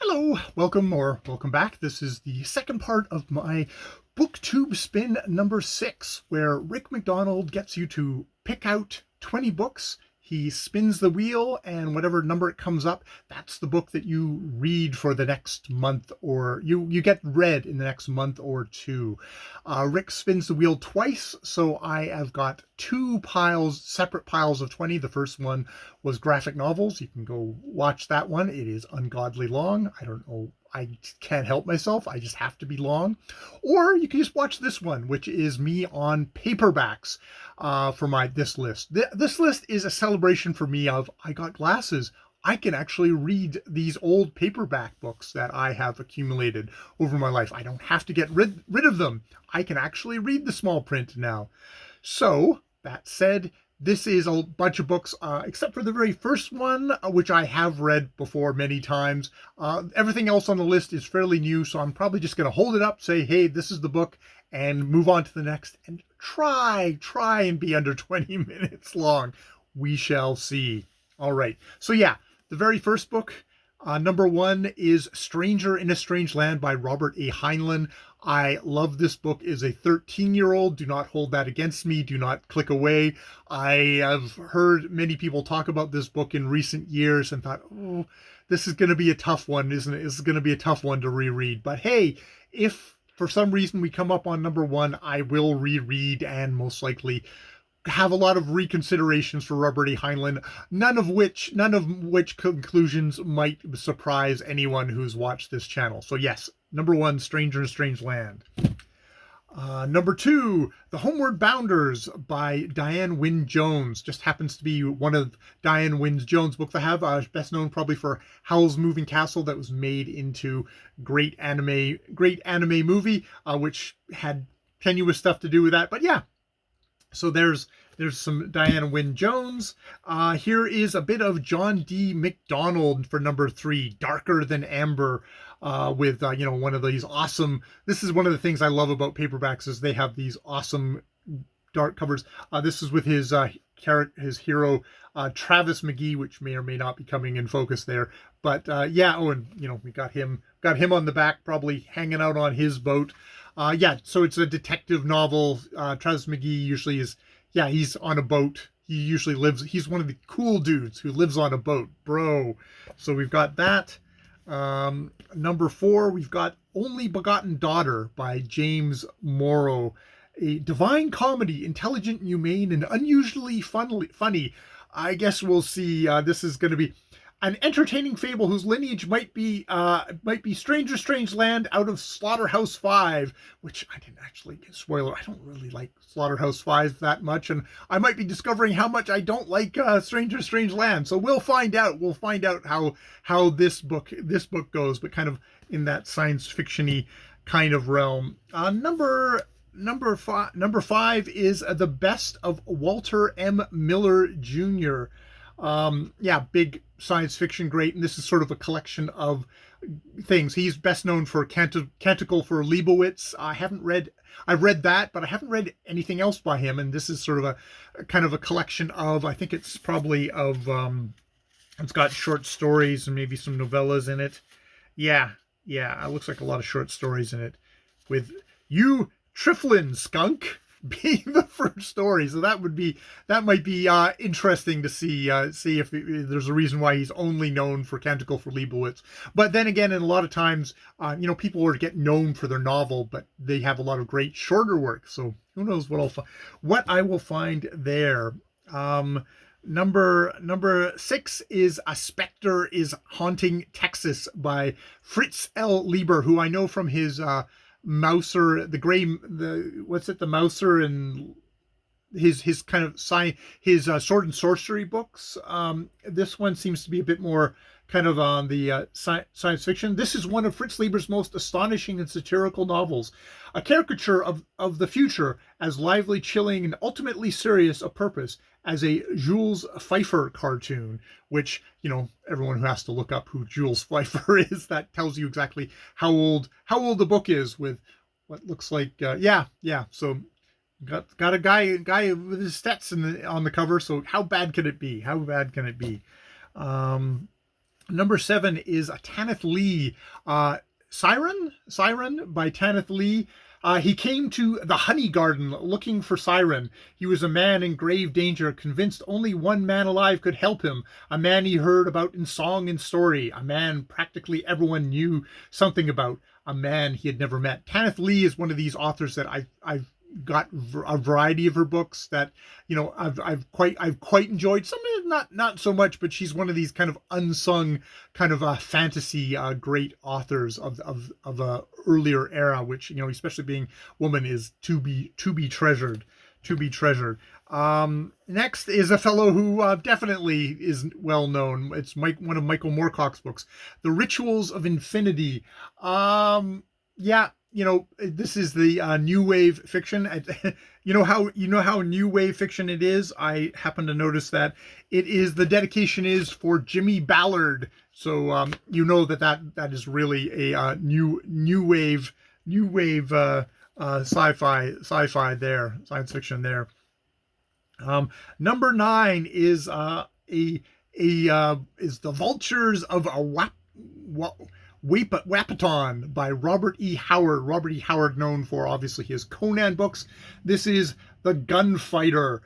Hello, welcome back. This is the second part of my Booktube spin number 6, where Rick McDonald gets you to pick out 20 books. He spins the wheel, and whatever number it comes up, that's the book that you read for the next month, or you get read in the next month or two. Rick spins the wheel twice, so I have got two separate piles of 20. The first one was graphic novels. You can go watch that one. It is ungodly long. I don't know. I can't help myself. I just have to be long. Or you can just watch this one, which is me on paperbacks for this list. This list is a celebration for me of I got glasses. I can actually read these old paperback books that I have accumulated over my life. I don't have to get rid of them. I can actually read the small print now. So, that said, this is a bunch of books, except for the very first one, which I have read before many times. Everything else on the list is fairly new, so I'm probably just going to hold it up, say, hey, this is the book, and move on to the next, and try and be under 20 minutes long. We shall see. All right. So yeah, the very first book, number 1 is Stranger in a Strange Land by Robert A. Heinlein. I love this book as a 13-year-old. Do not hold that against me. Do not click away. I have heard many people talk about this book in recent years and thought, oh, this is going to be a tough one, isn't it? This is going to be a tough one to reread. But hey, if for some reason we come up on number 1, I will reread and most likely have a lot of reconsiderations for Robert E. Heinlein, none of which conclusions might surprise anyone who's watched this channel. So yes, number 1, Stranger in a Strange Land. Number 2, The Homeward Bounders by Diane Wynne Jones. Just happens to be one of Diane Wynne Jones' books I have. Best known probably for Howl's Moving Castle, that was made into great anime movie, which had tenuous stuff to do with that. But yeah, so there's some Diane Wynne Jones. Here is a bit of John D. MacDonald for number 3, Darker Than Amber, with one of these awesome. This is one of the things I love about paperbacks is they have these awesome dark covers. This is with his hero Travis McGee, which may or may not be coming in focus there. But yeah, oh, and we got him on the back, probably hanging out on his boat. Yeah, so it's a detective novel. Travis McGee usually is, yeah, he's on a boat. He usually he's one of the cool dudes who lives on a boat, bro. So we've got that. Number 4, we've got Only Begotten Daughter by James Morrow. A divine comedy, intelligent, humane, and unusually funny. I guess we'll see. This is going to be an entertaining fable whose lineage might be Stranger Strange Land out of Slaughterhouse-5, which I didn't actually get spoiler. I don't really like Slaughterhouse-5 that much, and I might be discovering how much I don't like Stranger Strange Land. So we'll find out. We'll find out how this book goes, but kind of in that science fiction-y kind of realm. Number 5 is The Best of Walter M. Miller Jr. Yeah, big science fiction, great, and this is sort of a collection of things. He's best known for Canticle for Leibowitz. I've read that, but I haven't read anything else by him, and this is sort of a kind of a collection of, I think it's probably of, it's got short stories and maybe some novellas in it. Yeah, it looks like a lot of short stories in it, with You Triflin Skunk being the first story. So that might be interesting to see if there's a reason why he's only known for Canticle for Leibowitz. But then again, and a lot of times, people will get known for their novel, but they have a lot of great shorter work. So who knows what I will find there. Number 6 is A Spectre is Haunting Texas by Fritz L. Lieber, who I know from his Mouser, the Mouser and his kind of his sword and sorcery books. This one seems to be a bit more kind of on the science fiction. This is one of Fritz Lieber's most astonishing and satirical novels, a caricature of the future as lively, chilling, and ultimately serious a purpose as a Jules Pfeiffer cartoon, which, everyone who has to look up who Jules Pfeiffer is, that tells you exactly how old the book is, with what looks like, so got a guy with his Stetson on the cover, so how bad can it be? Number 7 is Tanith Lee. Siren by Tanith Lee. He came to the honey garden looking for Siren. He was a man in grave danger, convinced only one man alive could help him, a man he heard about in song and story, a man practically everyone knew something about, a man he had never met. Tanith Lee is one of these authors that I've got a variety of her books that, you know, I've quite enjoyed. Some of it not so much, but she's one of these kind of unsung kind of fantasy great authors of a earlier era, which, you know, especially being woman, is to be treasured. Next is a fellow who definitely is well known. It's one of Michael Moorcock's books, The Rituals of Infinity. Yeah, you know, this is the new wave fiction. You know how new wave fiction it is. I happen to notice that the dedication is for Jimmy Ballard. So you know that is really a new wave sci-fi there, science fiction there. Number 9 is is The Vultures of Wapaton by Robert E. Howard. Robert E. Howard, known for obviously his Conan books. This is the gunfighter.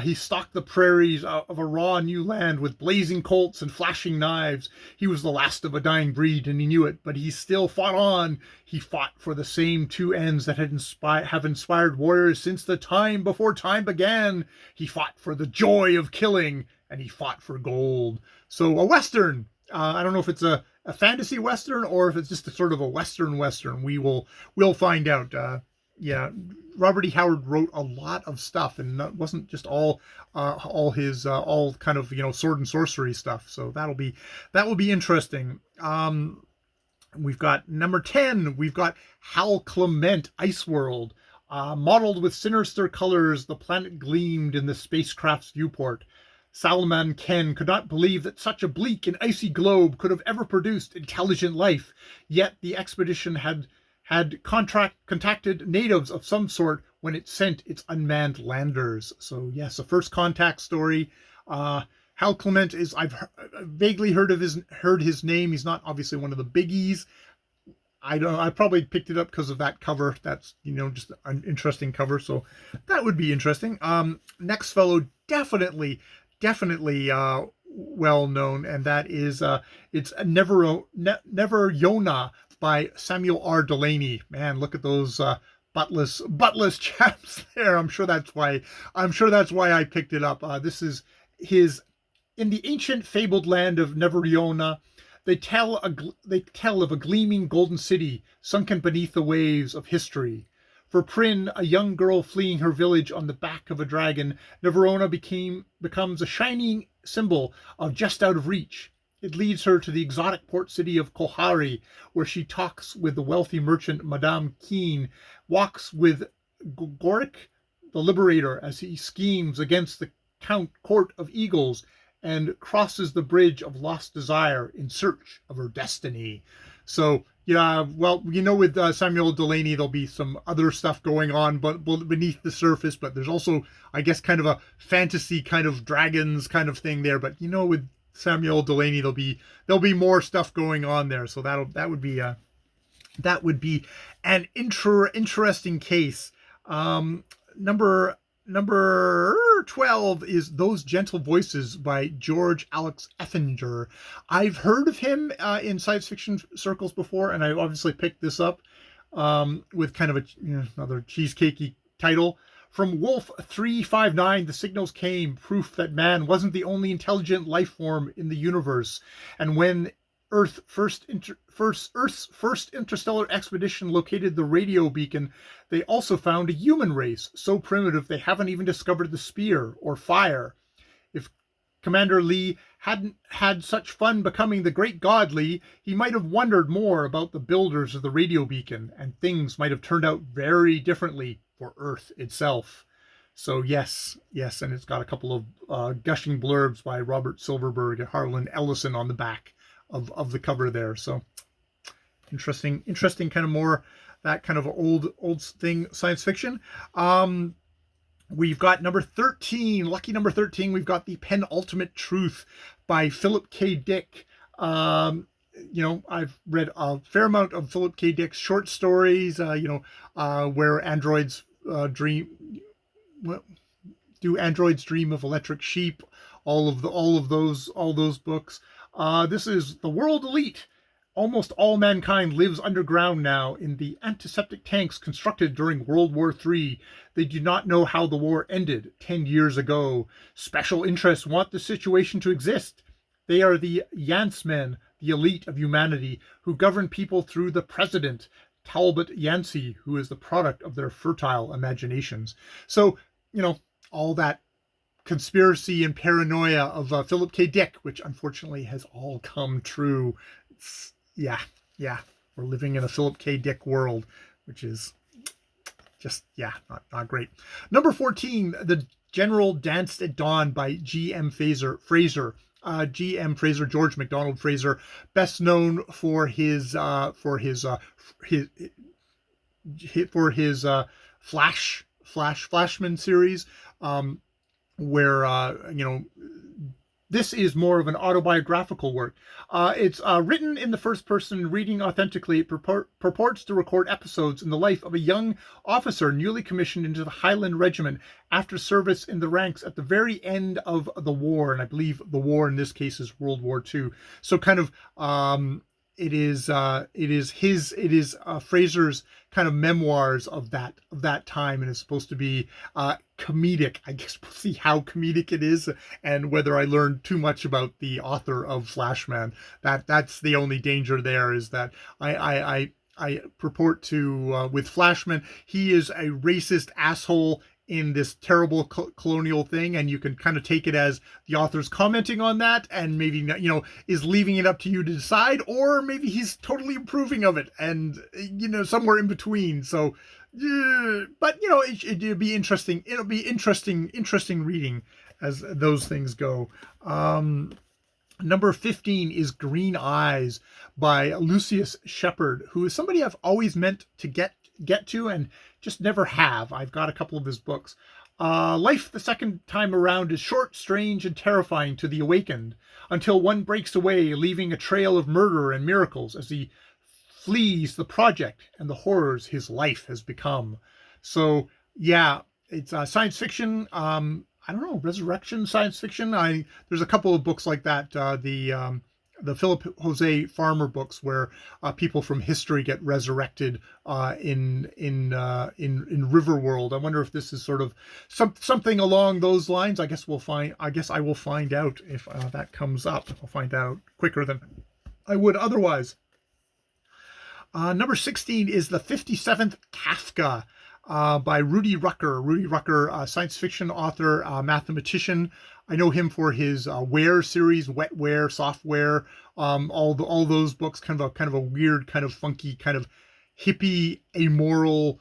He stalked the prairies of a raw new land with blazing colts and flashing knives. He was the last of a dying breed, and he knew it, but he still fought on. He fought for the same two ends that have inspired warriors since the time before time began. He fought for the joy of killing, and he fought for gold. So a Western. I don't know if it's a fantasy Western or if it's just a sort of a Western. We'll find out. Yeah, Robert E. Howard wrote a lot of stuff, and that wasn't just all his all kind of, you know, sword and sorcery stuff. So that will be interesting. We've got number 10. We've got Hal Clement, Ice World. Modeled with sinister colors, the planet gleamed in the spacecraft's viewport. Salman Ken could not believe that such a bleak and icy globe could have ever produced intelligent life. Yet the expedition had contacted natives of some sort when it sent its unmanned landers. So yes, a first contact story. Hal Clement is, I've vaguely heard his name. He's not obviously one of the biggies. I probably picked it up because of that cover. That's, you know, just an interesting cover. So that would be interesting. Next fellow, definitely well known, and that is it's Never Yona by Samuel R. Delany. Man, look at those buttless chaps there. I'm sure that's why I picked it up. This is his In the ancient fabled land of Never Yona. They tell of a gleaming golden city sunken beneath the waves of history. For Prin, a young girl fleeing her village on the back of a dragon, Neverona becomes a shining symbol of just out of reach. It leads her to the exotic port city of Kohari, where she talks with the wealthy merchant Madame Keen, walks with Gorik, the liberator, as he schemes against the court of eagles, and crosses the bridge of lost desire in search of her destiny. So, yeah, well, you know, with Samuel Delany, there'll be some other stuff going on, but beneath the surface. But there's also, I guess, kind of a fantasy kind of dragons kind of thing there. But you know, with Samuel Delany, there'll be more stuff going on there. So that would be an interesting case. Number 12 is Those Gentle Voices by George Alex Effinger. I've heard of him in science fiction circles before, and I obviously picked this up with kind of another cheesecakey title. From Wolf 359, the signals came, proof that man wasn't the only intelligent life form in the universe. And when Earth's first interstellar expedition located the radio beacon, they also found a human race so primitive they haven't even discovered the spear or fire. If Commander Lee hadn't had such fun becoming the great god Lee, he might have wondered more about the builders of the radio beacon, and things might have turned out very differently for Earth itself. So yes, and it's got a couple of gushing blurbs by Robert Silverberg and Harlan Ellison on the back of the cover there. So interesting kind of more that kind of old thing science fiction. We've got number 13, lucky number 13. We've got The Penultimate Truth by Philip K. Dick. I've read a fair amount of Philip K. Dick's short stories. Where androids dream. Well, do androids dream of electric sheep? All those books. This is The World Elite. Almost all mankind lives underground now in the antiseptic tanks constructed during World War III. They do not know how the war ended 10 years ago. Special interests want the situation to exist. They are the Yanceymen, the elite of humanity, who govern people through the president, Talbot Yancey, who is the product of their fertile imaginations. So, all that conspiracy and paranoia of Philip K. Dick, which unfortunately has all come true. Yeah, we're living in a Philip K. Dick world, which is just, not great. Number 14, The General Danced at Dawn by G.M. Fraser. G.M. Fraser, George MacDonald Fraser, best known for his Flashman series, where this is more of an autobiographical work. It's written in the first person, reading authentically. It purports to record episodes in the life of a young officer newly commissioned into the Highland Regiment after service in the ranks at the very end of the war. And I believe the war in this case is World War II. So kind of it is Fraser's kind of memoirs of that time, and it's supposed to be comedic. I guess we'll see how comedic it is, and whether I learned too much about the author of Flashman. That's the only danger there, is that I purport to with Flashman, he is a racist asshole in this terrible colonial thing, and you can kind of take it as the author's commenting on that, and maybe is leaving it up to you to decide, or maybe he's totally approving of it, and somewhere in between. So but it'll be interesting. It'll be interesting reading as those things go. Number 15 is Green Eyes by Lucius Shepard, who is somebody I've always meant to get to and just never have. I've got a couple of his books. Life the second time around is short, strange, and terrifying to the awakened, until one breaks away, leaving a trail of murder and miracles as he flees the project and the horrors his life has become. So yeah, it's science fiction. I don't know, resurrection science fiction. There's a couple of books like that. The Philip Jose Farmer books, where people from history get resurrected in Riverworld. I wonder if this is sort of something along those lines. I guess I will find out if that comes up. I'll find out quicker than I would otherwise. Number 16 is The 57th Kafka by Rudy Rucker. Rudy Rucker, science fiction author, mathematician. I know him for his Ware series, Wetware, Software, all those books. Kind of a weird, kind of funky, kind of hippie, amoral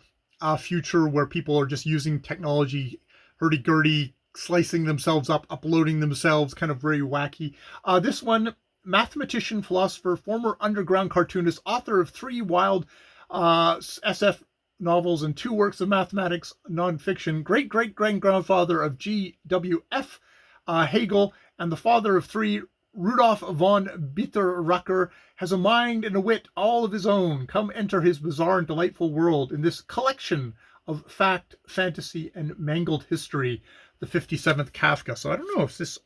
future where people are just using technology, hurdy-gurdy, slicing themselves up, uploading themselves, kind of very wacky. This one, mathematician, philosopher, former underground cartoonist, author of 3 wild SF novels and 2 works of mathematics nonfiction, great-great-grandfather of G.W.F. Hegel, and the father of 3, Rudolf von Bitterrucker, has a mind and a wit all of his own. Come enter his bizarre and delightful world in this collection of fact, fantasy, and mangled history, the 57th Kafka. So I don't know if this...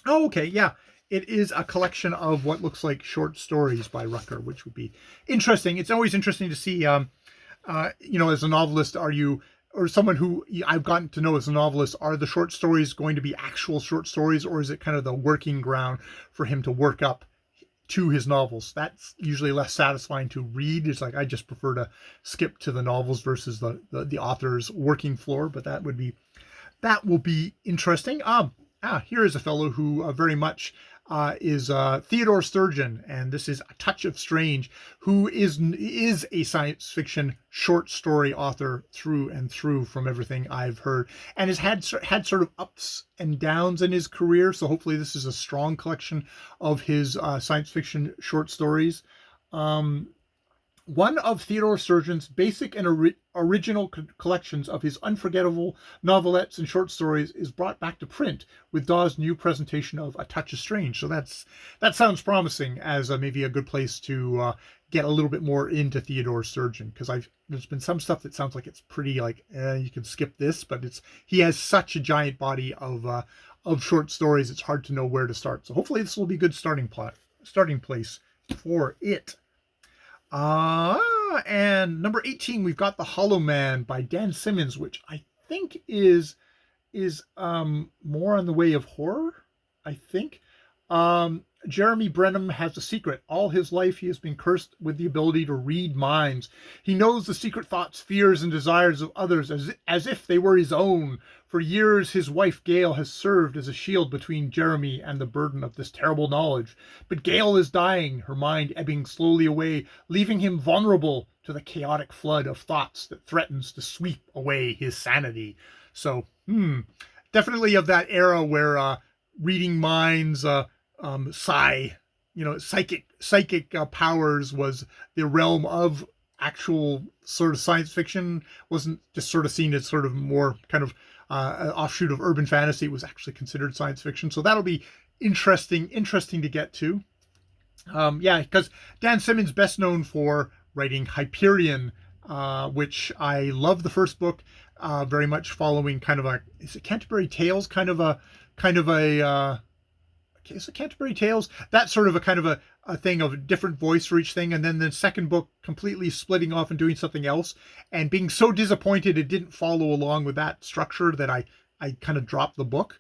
Oh, okay, yeah. It is a collection of what looks like short stories by Rucker, which would be interesting. It's always interesting to see, as a novelist, or someone who I've gotten to know as a novelist, are the short stories going to be actual short stories, or is it kind of the working ground for him to work up to his novels? That's usually less satisfying to read. It's like, I just prefer to skip to the novels versus the author's working floor, but that will be interesting. Here is a fellow who very much is Theodore Sturgeon, and this is A Touch of Strange, who is a science fiction short story author through and through, from everything I've heard, and has had sort of ups and downs in his career. So hopefully this is a strong collection of his science fiction short stories. One of Theodore Sturgeon's basic and original collections of his unforgettable novelettes and short stories is brought back to print with Dawes' new presentation of A Touch of Strange. So that sounds promising as maybe a good place to get a little bit more into Theodore Sturgeon, because there's been some stuff that sounds like it's pretty like you can skip this, but he has such a giant body of short stories. It's hard to know where to start. So hopefully this will be a good starting place for it. And number 18, we've got The Hollow Man by Dan Simmons, which I think is more on the way of horror, I think. Jeremy Brennan has a secret. All his life he has been cursed with the ability to read minds. He knows the secret thoughts, fears, and desires of others as if they were his own. For years, his wife Gail has served as a shield between Jeremy and the burden of this terrible knowledge. But Gail is dying, her mind ebbing slowly away, leaving him vulnerable to the chaotic flood of thoughts that threatens to sweep away his sanity. So, definitely of that era where reading minds, psychic powers was the realm of actual sort of science fiction. Wasn't just sort of seen as sort of more kind of an offshoot of urban fantasy. It was actually considered science fiction. So that'll be interesting to get to. Because Dan Simmons best known for writing Hyperion, which I love the first book, very much following kind of is it Canterbury Tales? Is it Canterbury Tales? That sort of a kind of a thing of a different voice for each thing. And then the second book completely splitting off and doing something else and being so disappointed it didn't follow along with that structure that I kind of dropped the book,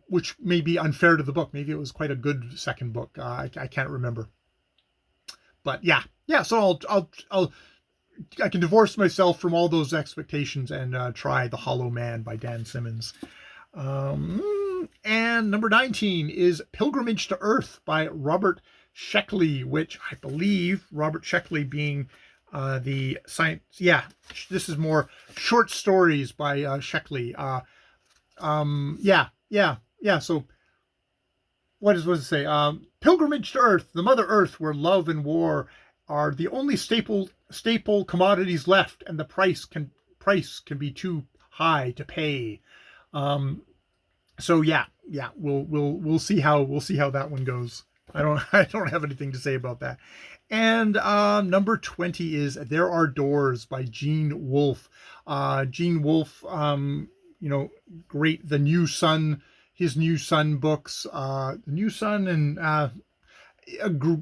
which may be unfair to the book. Maybe it was quite a good second book. I can't remember. But yeah. So I can divorce myself from all those expectations and try The Hollow Man by Dan Simmons. And number 19 is Pilgrimage to Earth by Robert Sheckley, which I believe Robert Sheckley being the science. Yeah, this is more short stories by Sheckley. So what does it say? Pilgrimage to Earth, the Mother Earth, where love and war are the only staple commodities left, and the price can be too high to pay. So we'll see how that one goes. I don't have anything to say about that. And number 20 is There Are Doors by Gene Wolfe. Gene Wolfe, great. The New Sun, his New Sun books, The New Sun, and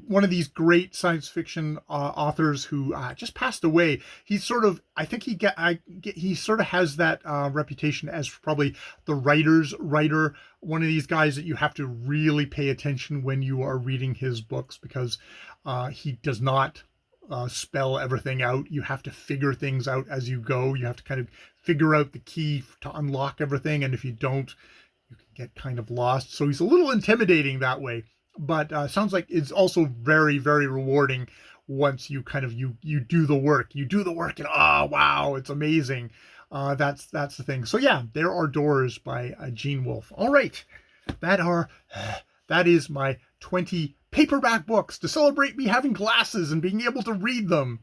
one of these great science fiction authors who just passed away. He's sort of, I think he sort of has that reputation as probably the writer's writer. One of these guys that you have to really pay attention when you are reading his books, because he does not spell everything out. You have to figure things out as you go. You have to kind of figure out the key to unlock everything. And if you don't, you can get kind of lost. So he's a little intimidating that way. But sounds like it's also very, very rewarding once you kind of you do the work. You do the work and wow, it's amazing. That's the thing. So yeah, There Are Doors by Gene Wolfe. All right, that is my 20 paperback books to celebrate me having glasses and being able to read them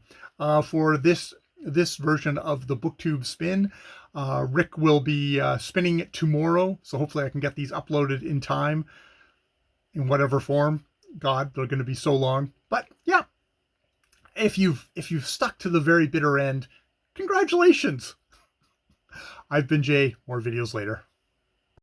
for this version of the Booktube Spin. Rick will be spinning it tomorrow, so hopefully I can get these uploaded in time. In whatever form. God, they're going to be so long. But yeah, if you've stuck to the very bitter end, congratulations. I've been Jay. More videos later.